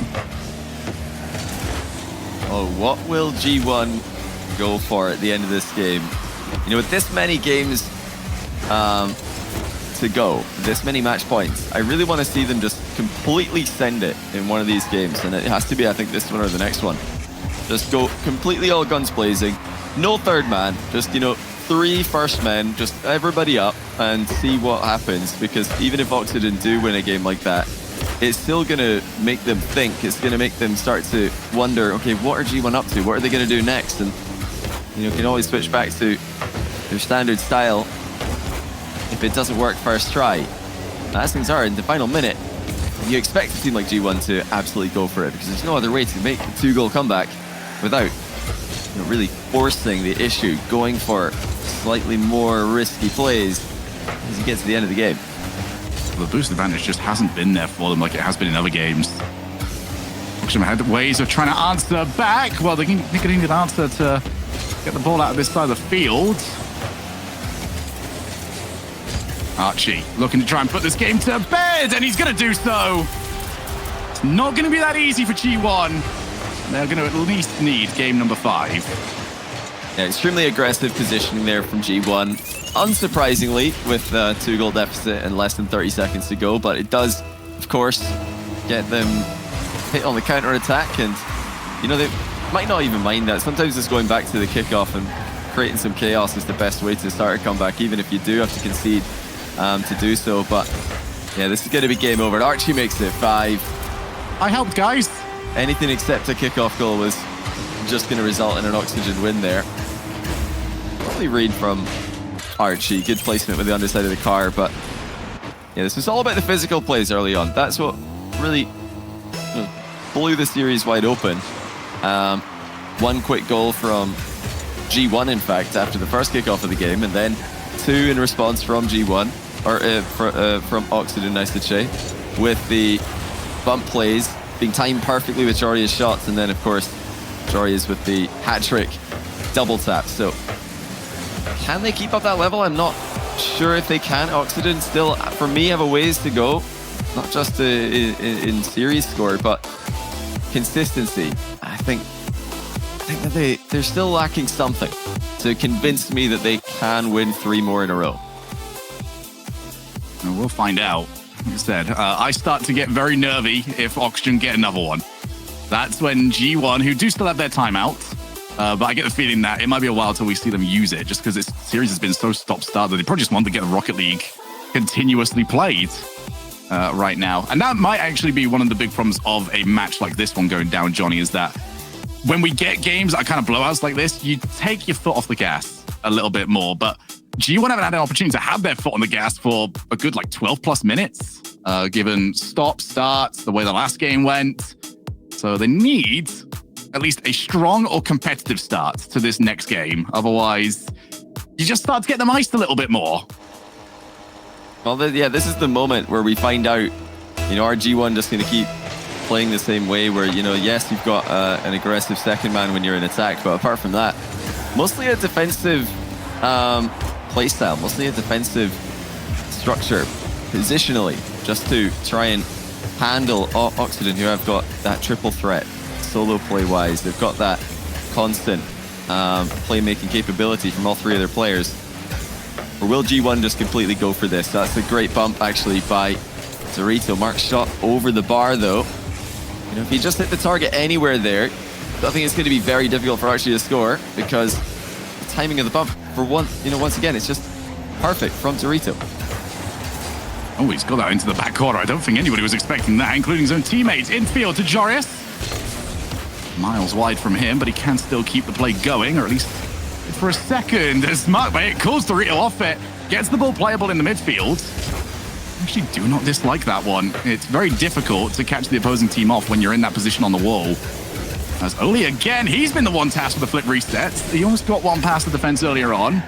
Oh, what will G1 go for at the end of this game? You know, with this many games to go, this many match points, I really want to see them just completely send it in one of these games. And it has to be, I think, this one or the next one. Just go completely all guns blazing. No third man. Just, you know, 3 first men, just everybody up and see what happens. Because even if Oxygen do win a game like that, it's still going to make them think. It's going to make them start to wonder, okay, what are G1 up to? What are they going to do next? And, you know, can always switch back to their standard style if it doesn't work first try. And as things are in the final minute, you expect a team like G1 to absolutely go for it, because there's no other way to make a 2-goal comeback without, you know, really forcing the issue, going for slightly more risky plays as you get to the end of the game. The boost advantage just hasn't been there for them like it has been in other games. Oxygen had ways of trying to answer back. Well, they need an answer to get the ball out of this side of the field. Archie looking to try and put this game to bed, and he's going to do so. It's not going to be that easy for G1. They're going to at least need game number 5. Yeah, extremely aggressive positioning there from G1. Unsurprisingly, with a 2-goal deficit and less than 30 seconds to go, but it does, of course, get them hit on the counter-attack, and, you know, they might not even mind that. Sometimes just going back to the kickoff and creating some chaos is the best way to start a comeback, even if you do have to concede to do so. But, yeah, this is going to be game over. Archie makes it 5. I helped, guys. Anything except a kickoff goal was just going to result in an Oxygen win there. Lovely read from Archie. Good placement with the underside of the car, but yeah, this was all about the physical plays early on. That's what really blew the series wide open. One quick goal from G1, in fact, after the first kickoff of the game, and then 2 in response from G1. from Oxygen, I should say, with the bump plays being timed perfectly with Joria's shots, and then of course Joria's with the hat trick double tap. So can they keep up that level? I'm not sure if they can. Oxygen still, for me, have a ways to go, not just in series score, but consistency. I think that they're still lacking something to convince me that they can win 3 more in a row. And we'll find out. Like I said, I start to get very nervy if Oxygen get another one. That's when G1, who do still have their timeout, but I get the feeling that it might be a while till we see them use it, just because this series has been so stop-start that they probably just want to get the Rocket League continuously played right now. And that might actually be one of the big problems of a match like this one going down, Johnny, is that when we get games that are kind of blowouts like this, you take your foot off the gas a little bit more. But G1 haven't had an opportunity to have their foot on the gas for a good 12 plus minutes, given stop, starts, the way the last game went. So they need at least a strong or competitive start to this next game. Otherwise, you just start to get them iced a little bit more. Well, yeah, this is the moment where we find out, are G1 just going to keep playing the same way where, yes, you've got an aggressive second man when you're in attack, but apart from that, mostly a defensive playstyle, mostly a defensive structure, positionally, just to try and handle Oxygen, who have got that triple threat, solo play-wise. They've got that constant playmaking capability from all 3 of their players. Or will G1 just completely go for this? That's a great bump, actually, by Dorito. Mark's shot over the bar, though. If he just hit the target anywhere there, I think it's going to be very difficult for Archie to score, because the timing of the bump, for once again, it's just perfect from Dorito. Oh, he's got that into the back corner. I don't think anybody was expecting that, including his own teammates. Infield to Joris. Miles wide from him, but he can still keep the play going, or at least for a second. As Markbait calls Dorito off it, gets the ball playable in the midfield. I actually do not dislike that one. It's very difficult to catch the opposing team off when you're in that position on the wall. As Oli again, he's been the one tasked with the flip reset. He almost got one past the defense earlier on.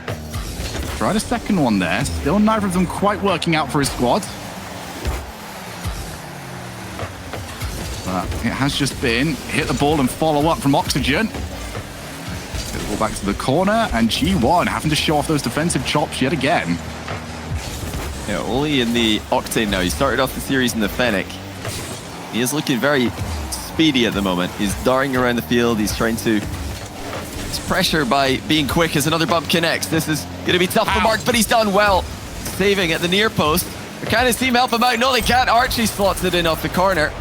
Tried a second one there. Still neither of them quite working out for his squad. But it has just been hit the ball and follow up from Oxygen. Get the ball back to the corner, and G1 having to show off those defensive chops yet again. Yeah, Oli in the Octane now. He started off the series in the Fennec. He is looking very speedy at the moment. He's darting around the field. He's trying to pressure by being quick as another bump connects. This is going to be tough for Mark, but he's done well. Saving at the near post. Can his team help him out? No, they can't. Archie slots it in off the corner.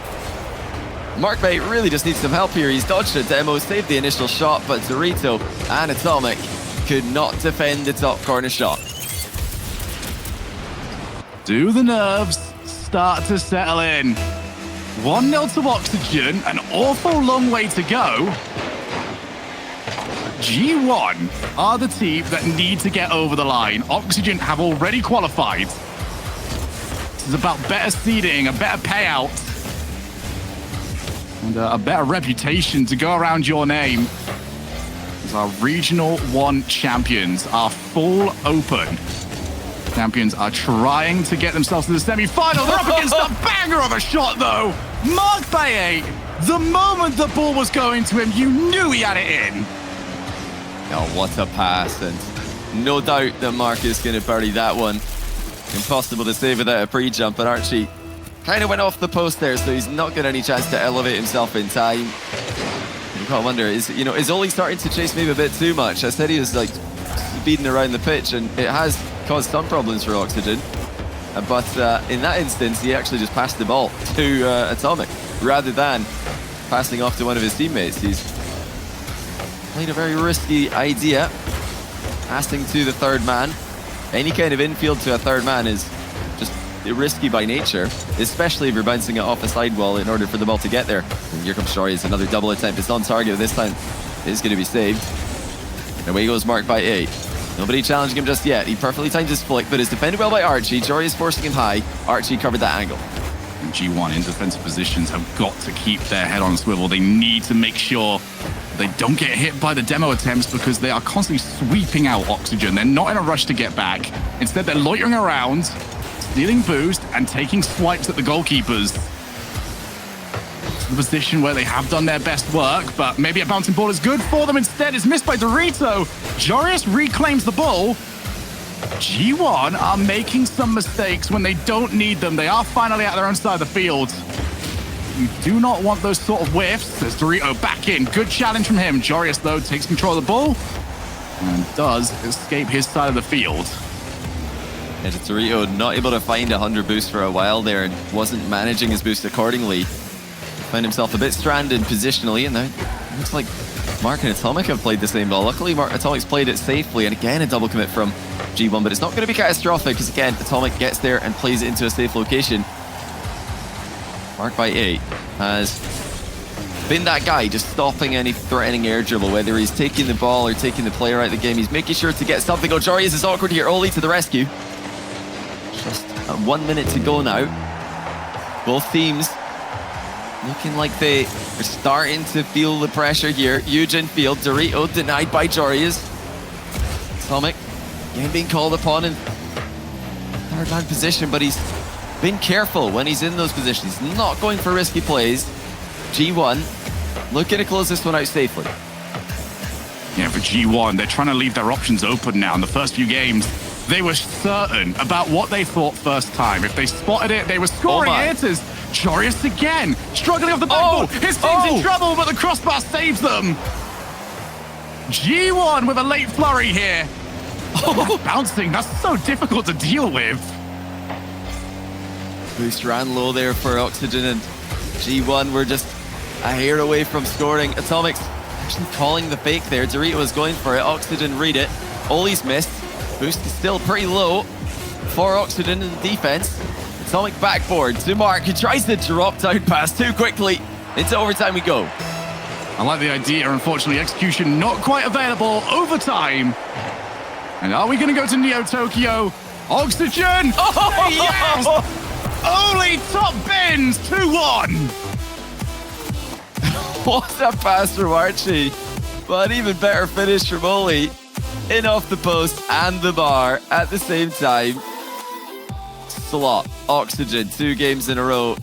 Markbait really just needs some help here. He's dodged a demo, saved the initial shot, but Dorito and Atomic could not defend the top corner shot. Do the nerves start to settle in? 1-0 to Oxygen, an awful long way to go. G1 are the team that need to get over the line. Oxygen have already qualified. This is about better seeding, a better payout, and a better reputation to go around your name. As our Regional 1 champions are full open. Champions are trying to get themselves to the semi-final. They're up against a banger of a shot, though. Mark Baye, the moment the ball was going to him, you knew he had it in. Oh, what a pass, and no doubt that Mark is going to bury that one. Impossible to save without a pre-jump, and Archie kind of went off the post there, so he's not getting any chance to elevate himself in time. You can't wonder, is Oli starting to chase maybe a bit too much? I said he was speeding around the pitch, and it has caused some problems for Oxygen. But in that instance, he actually just passed the ball to Atomic rather than passing off to one of his teammates. He's played a very risky idea, passing to the third man. Any kind of infield to a third man is just risky by nature, especially if you're bouncing it off a sidewall in order for the ball to get there. And here comes Shori, it's another double attempt. It's on target, this time it is going to be saved. And away goes Mark by 8. Nobody challenging him just yet. He perfectly timed his flick, but is defended well by Archie. Jory is forcing him high. Archie covered that angle. And G1 in defensive positions have got to keep their head on a swivel. They need to make sure they don't get hit by the demo attempts, because they are constantly sweeping out Oxygen. They're not in a rush to get back. Instead, they're loitering around, stealing boost and taking swipes at the goalkeepers. It's the position where they have done their best work, but maybe a bouncing ball is good for them. Instead, it's missed by Dorito. Joreuz reclaims the ball. G1 are making some mistakes when they don't need them. They are finally at their own side of the field. You do not want those sort of whiffs. There's Dorito back in. Good challenge from him. Joreuz, though, takes control of the ball and does escape his side of the field. And Dorito not able to find 100 boost for a while there and wasn't managing his boost accordingly. Found himself a bit stranded positionally, and now it looks like Mark and Atomic have played the same ball. Luckily, Atomic's played it safely, and again, a double commit from G1, but it's not going to be catastrophic because, again, Atomic gets there and plays it into a safe location. Mark by 8 has been that guy just stopping any threatening air dribble, whether he's taking the ball or taking the player out of the game. He's making sure to get something. Oh, Joreuz is awkward here. Oli to the rescue. Just 1 minute to go now. Both teams looking like they are starting to feel the pressure here. Huge infield. Dorito denied by Joreuz. Atomic again being called upon in third man position, but he's been careful when he's in those positions. He's not going for risky plays. G1 looking to close this one out safely. Yeah, for G1, they're trying to leave their options open now. In the first few games, they were certain about what they thought first time. If they spotted it, they were scoring it. As Joreuz again, struggling off the backboard. His team's in trouble, but the crossbar saves them. G1 with a late flurry here. That's bouncing, that's so difficult to deal with. Boost ran low there for Oxygen, and G1 were just a hair away from scoring. Atomic's actually calling the fake there. Dorito is going for it. Oxygen read it. Oli's missed. Boost is still pretty low for Oxygen in the defense. Atomic backboard to Mark, who tries to drop down pass too quickly. Into overtime we go. I like the idea. Unfortunately, execution not quite available. Overtime. And are we going to go to Neo Tokyo? Oxygen! Oh, yes! Oli top bins 2-1. What a pass from Archie. But an even better finish from Oli. In off the post and the bar at the same time. Slot, Oxygen, 2 games in a row.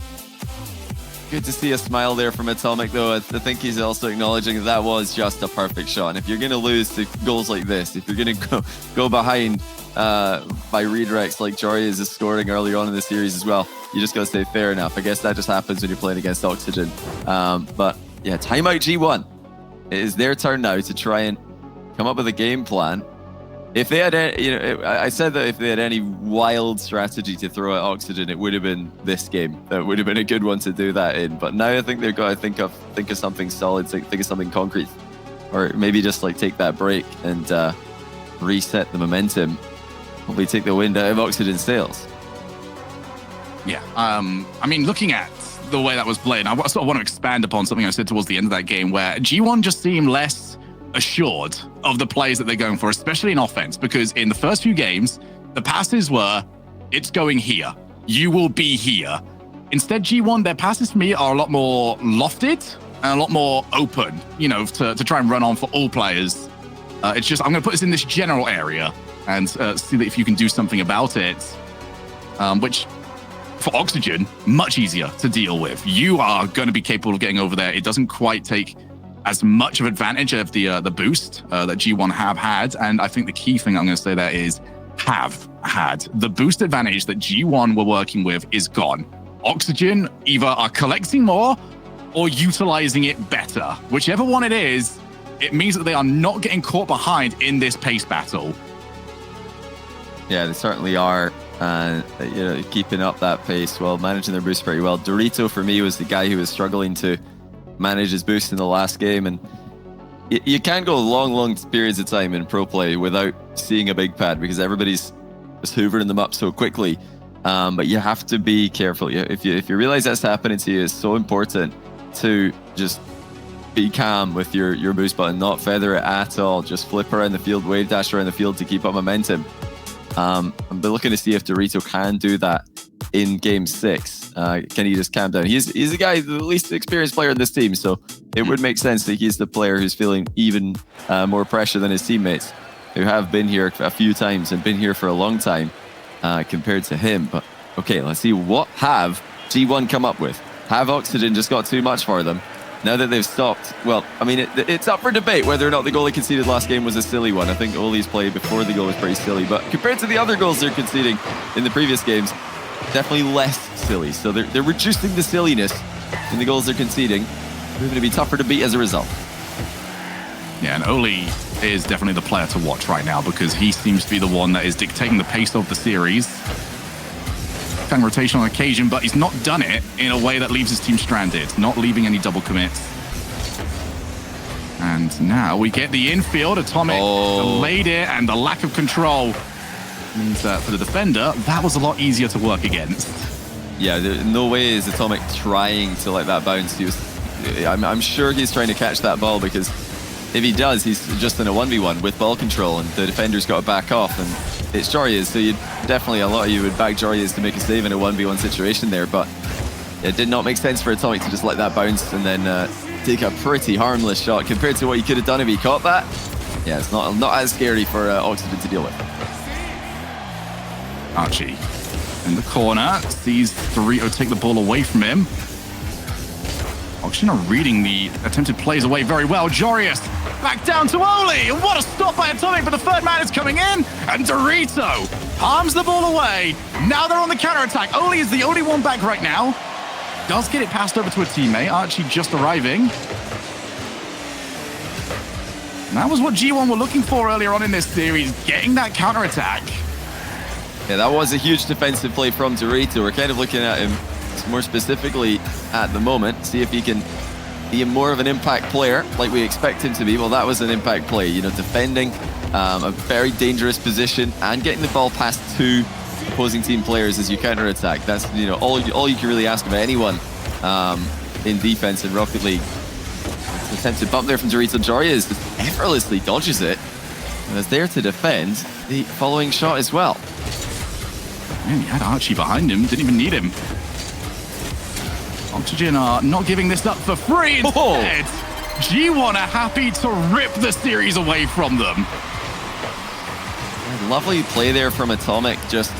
Good to see a smile there from Atomic, though. I think he's also acknowledging that was just a perfect shot. And if you're going to lose to goals like this, if you're going to go behind by redirects like Joreuz is scoring early on in the series as well, you just got to stay fair enough. I guess that just happens when you're playing against Oxygen. But yeah, timeout G1. It is their turn now to try and come up with a game plan. If they had, I said that if they had any wild strategy to throw at Oxygen, it would have been this game. That would have been a good one to do that in. But now I think they've got to think of something solid, think of something concrete, or maybe just like take that break and reset the momentum. Hopefully, take the wind out of Oxygen's sails. Yeah, I mean, looking at the way that was played, I sort of want to expand upon something I said towards the end of that game, where G1 just seemed less assured of the plays that they're going for, especially in offense, because in the first few games, the passes were, it's going here, you will be here. Instead, G1, their passes for me are a lot more lofted and a lot more open, to try and run on for all players. It's just, I'm going to put this in this general area and see that if you can do something about it, which for Oxygen, much easier to deal with. You are going to be capable of getting over there. It doesn't quite take as much of advantage of the boost that G1 have had. And I think the key thing I'm going to say there is have had. The boost advantage that G1 were working with is gone. Oxygen either are collecting more or utilizing it better. Whichever one it is, it means that they are not getting caught behind in this pace battle. Yeah, they certainly are. Keeping up that pace while managing their boost pretty well. Dorito, for me, was the guy who was struggling to manage his boost in the last game, and you can't go long periods of time in pro play without seeing a big pad because everybody's just hoovering them up so quickly. But you have to be careful. If you realize that's happening to you, it's so important to just be calm with your boost button, not feather it at all. Just flip around the field, wave dash around the field to keep up momentum. I'm looking to see if Dorito can do that in game 6. Can he just calm down? He's the guy, the least experienced player in this team, so it would make sense that he's the player who's feeling even more pressure than his teammates, who have been here a few times and been here for a long time compared to him. But Okay, let's see what have G1 come up with. Have Oxygen just got too much for them? Now that they've stopped, well, I mean, it's up for debate whether or not the goal they conceded last game was a silly one. I think Oli's play before the goal was pretty silly, but compared to the other goals they're conceding in the previous games, definitely less silly. So they're reducing the silliness in the goals they're conceding. Proving to be tougher to beat as a result. Yeah, and Oli is definitely the player to watch right now because he seems to be the one that is dictating the pace of the series. Kind of rotation on occasion, but he's not done it in a way that leaves his team stranded, not leaving any double commits. And now we get the infield. Atomic delayed it, and the lack of control means that for the defender, that was a lot easier to work against. Yeah, no way is Atomic trying to let that bounce. I'm sure he's trying to catch that ball because if he does, he's just in a 1v1 with ball control and the defender's got to back off and it's Jorius, so you'd definitely, a lot of you would back Jorius to make a save in a 1v1 situation there, but it did not make sense for Atomic to just let that bounce and then take a pretty harmless shot compared to what he could have done if he caught that. Yeah, it's not as scary for Oxygen to deal with. Archie in the corner, sees Dorito take the ball away from him. Oxygen are reading the attempted plays away very well. Jorius back down to Oli, and what a stop by Atomic, but the third man is coming in, and Dorito palms the ball away. Now they're on the counter-attack. Oli is the only one back right now. Does get it passed over to a teammate. Archie just arriving. And that was what G1 were looking for earlier on in this series, getting that counter-attack. Yeah, that was a huge defensive play from Dorito. We're kind of looking at him more specifically at the moment, see if he can be more of an impact player like we expect him to be. Well, that was an impact play, you know, defending a very dangerous position and getting the ball past two opposing team players as you counter-attack. That's, you know, all you can really ask of anyone in defense in Rocket League. Attempted bump there from Dorito. Jorius effortlessly dodges it and is there to defend the following shot as well. Man, he had Archie behind him, didn't even need him. Oxygen are not giving this up for free. Instead, G1 are happy to rip the series away from them. Lovely play there from Atomic, just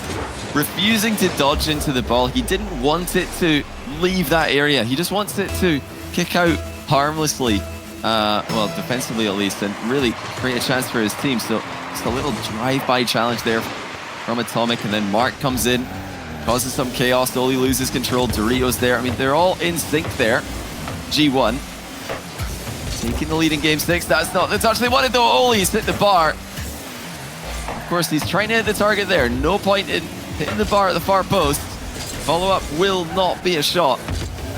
refusing to dodge into the ball. He didn't want it to leave that area. He just wants it to kick out harmlessly, well, defensively at least, and really create a chance for his team. So just a little drive-by challenge there from Atomic, and then Mark comes in, causes some chaos. Oli loses control. Dorito's there. I mean, they're all in sync there. G1 taking the lead in game 6. That's not the touch they wanted though. Oli's hit the bar. Of course, he's trying to hit the target there. No point in hitting the bar at the far post. Follow-up will not be a shot,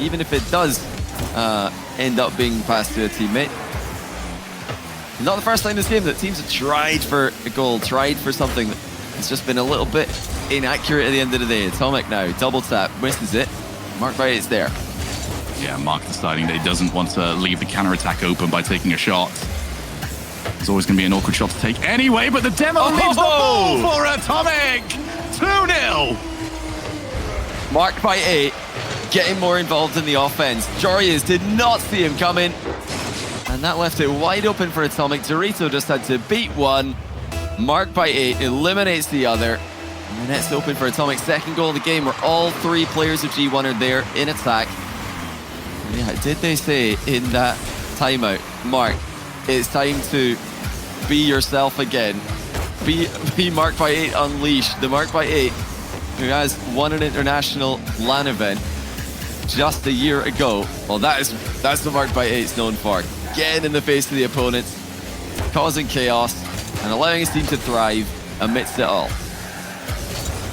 even if it does end up being passed to a teammate. Not the first time this game that teams have tried for a goal, tried for something. It's just been a little bit inaccurate at the end of the day. Atomic now, double tap, misses it. Mark by 8's there. Yeah, Mark deciding that he doesn't want to leave the counter-attack open by taking a shot. It's always going to be an awkward shot to take anyway, but the demo leaves the ball for Atomic! 2-0! Mark by 8, getting more involved in the offense. Jorius did not see him coming, and that left it wide open for Atomic. Dorito just had to beat one. Mark by 8 eliminates the other. And the net's open for Atomic's second goal of the game, where all three players of G1 are there in attack. Yeah, did they say in that timeout, Mark, it's time to be yourself again. Be Mark by 8 unleashed. The Mark by 8 who has won an international LAN event just a year ago. Well, that's what Mark by 8's known for. Getting in the face of the opponents, causing chaos, and allowing his team to thrive amidst it all.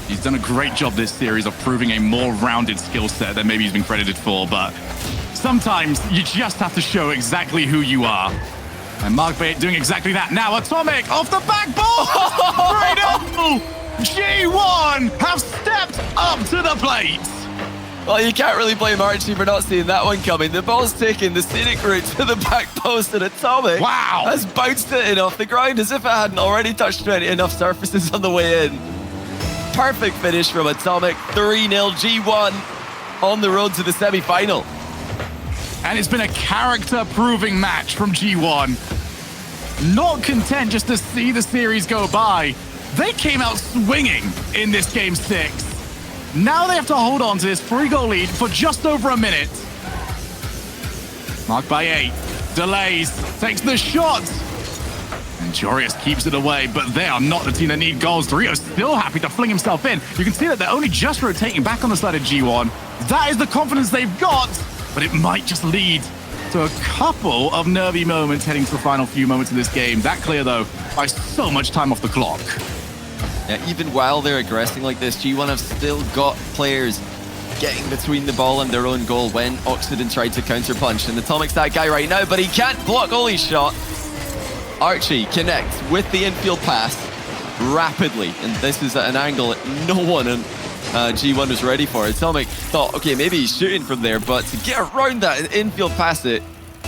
He's done a great job this series of proving a more rounded skill set than maybe he's been credited for, but sometimes you just have to show exactly who you are. And Mark Bate doing exactly that. Now Atomic off the back ball! G1 have stepped up to the plate! Well, you can't really blame Archie for not seeing that one coming. The ball's taken the scenic route to the back post, and Atomic has bounced it in off the ground as if it hadn't already touched enough surfaces on the way in. Perfect finish from Atomic. 3-0 G1 on the road to the semi-final. And it's been a character-proving match from G1. Not content just to see the series go by, they came out swinging in this game 6. Now they have to hold on to this 3-goal lead for just over a minute. Marked by 8. Delays. Takes the shot. And Jorius keeps it away, but they are not the team that need goals. Dorito's still happy to fling himself in. You can see that they're only just rotating back on the side of G1. That is the confidence they've got, but it might just lead to a couple of nervy moments heading to the final few moments of this game. That clear, though, by so much time off the clock. Yeah, even while they're aggressing like this, G1 have still got players getting between the ball and their own goal when Oxygen tried to counterpunch. And Atomic's that guy right now, but he can't block Ollie's shot. Archie connects with the infield pass rapidly, and this is at an angle that no one in G1 was ready for. Atomic thought, okay, maybe he's shooting from there, but to get around that infield pass it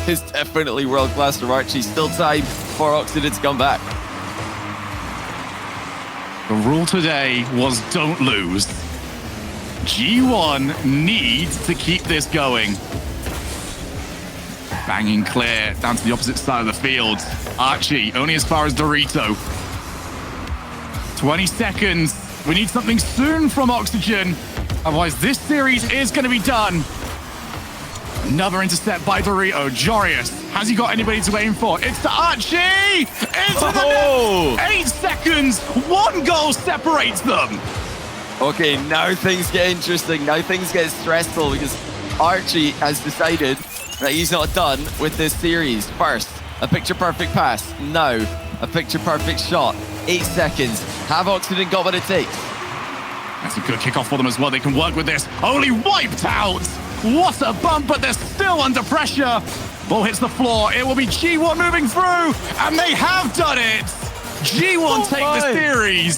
is definitely world class from Archie. Still time for Oxygen to come back. The rule today was don't lose. G1 needs to keep this going. Banging clear down to the opposite side of the field. Archie only as far as Dorito. 20 seconds. We need something soon from Oxygen. Otherwise, this series is going to be done. Another intercept by Dorito. Jorius, has he got anybody to aim for? It's to Archie! Into the net! 8 seconds! 1 goal separates them! Okay, now things get interesting. Now things get stressful because Archie has decided that he's not done with this series. First, a picture-perfect pass. Now, a picture-perfect shot. 8 seconds. Have Oxygen got what it takes? That's a good kickoff for them as well. They can work with this. Only wiped out! What a bump, but they're still under pressure. Ball hits the floor. It will be G1 moving through, and they have done it. G1 take the series.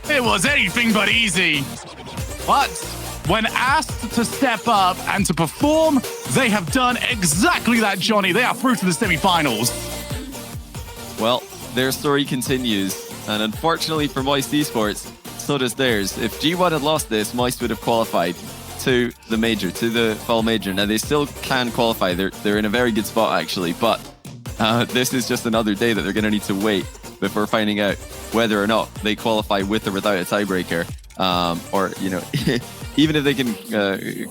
It was anything but easy. But when asked to step up and to perform, they have done exactly that, Johnny. They are through to the semi-finals. Well, their story continues, and unfortunately for Moist Esports, so does theirs. If G1 had lost this, Moist would have qualified to the major, to the fall major. Now they still can qualify. They're in a very good spot actually, but this is just another day that they're going to need to wait before finding out whether or not they qualify with or without a tiebreaker, or you know, even if they can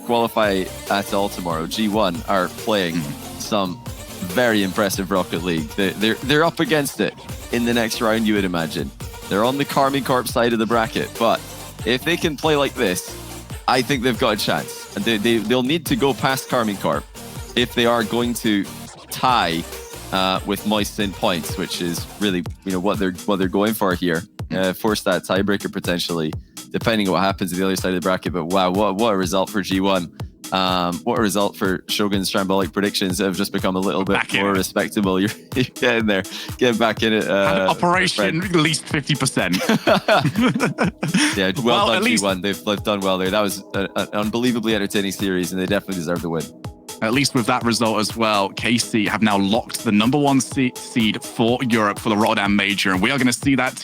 qualify at all tomorrow. G1 are playing some very impressive Rocket League. They're up against it in the next round, you would imagine. They're on the Karmine Corp side of the bracket, but if they can play like this, I think they've got a chance. And they'll need to go past Karmine Corp if they are going to tie with Moist in points, which is really, you know, what they're going for here. Force that tiebreaker potentially, depending on what happens to the other side of the bracket. But wow, what a result for G1. What a result for Shogun's Strambolic predictions that have just become a little bit more respectable. You're getting there, getting back in it. Operation at least 50%. Yeah, well done, G1. They've done well there. That was an unbelievably entertaining series, and they definitely deserve the win. At least with that result as well, KC have now locked the #1 seed for Europe for the Rotterdam Major, and we are going to see that team